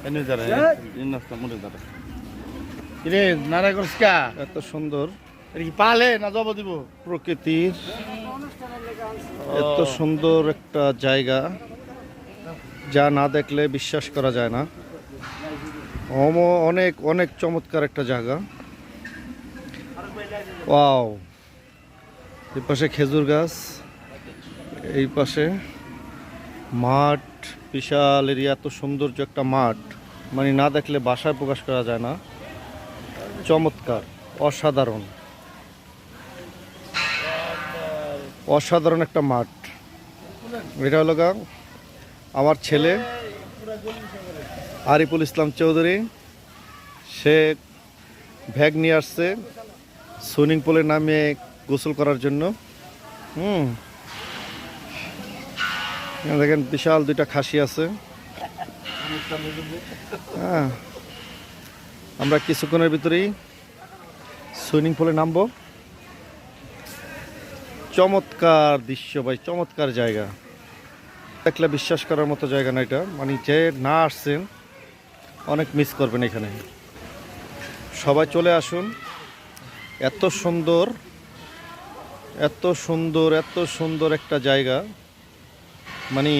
এনে যারা নাস্তা মরে যারা রে নারায় করছিকা এত সুন্দর এটা কি পালে না জব দিব প্রকৃতির এত সুন্দর একটা জায়গা যা না দেখলে বিশ্বাস করা যায় না। অনেক অনেক চমৎকার একটা জায়গা। ওয়াও, এই পাশে খেজুর গাছ, এই পাশে মাঠ, বিশাল এরিয়া, এত সৌন্দর্য একটা মাঠ, মানে না দেখলে ভাষায় প্রকাশ করা যায় না। চমৎকার, অসাধারণ, অসাধারণ একটা মাঠ। এটা হলো আমার ছেলে আরিফুল ইসলাম চৌধুরী, সে ব্যাগ নিয়ে আসছে সুইমিং পুলে নামে গোসল করার জন্য। দেখেন বিশাল দুইটা খাসি আছে। হ্যাঁ, আমরা কিছুক্ষণের ভিতরেই সুইমিং পুলে নামবো। চমৎকার দৃশ্য ভাই, চমৎকার জায়গা, দেখলে বিশ্বাস করার মতো জায়গা না এটা। মানে যে না আসছেন অনেক মিস করবেন এখানে। সবাই চলে আসুন। এত সুন্দর, এত সুন্দর, এত সুন্দর একটা জায়গা, মানে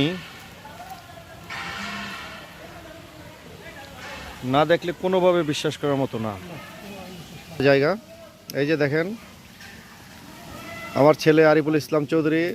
না দেখলে কোনোভাবে বিশ্বাস করার মতো না জায়গা। এই যে দেখেন আমার ছেলে আরিফুল ইসলাম চৌধুরী